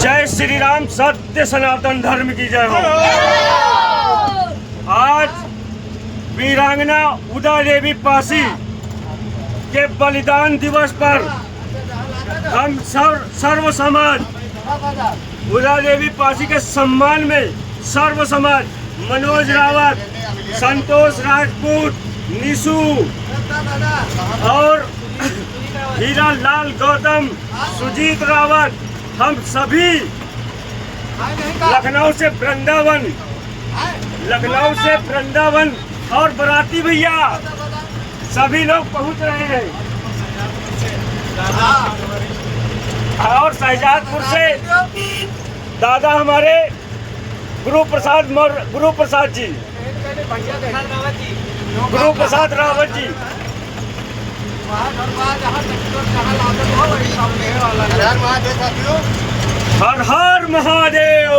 जय श्री राम, सत्य सनातन धर्म की जय हो। आज वीरांगना उदा देवी पासी के बलिदान दिवस पर हम सर्व समाज उदा देवी पासी के सम्मान में सर्व समाज मनोज रावत, संतोष राजपूत, निशु और हीरा लाल गौतम, सुजीत रावत, हम सभी लखनऊ से वृंदावन और बराती भैया सभी लोग पहुंच रहे हैं। और शहजादपुर से दादा हमारे गुरु प्रसाद रावत जी हर हर महादेव।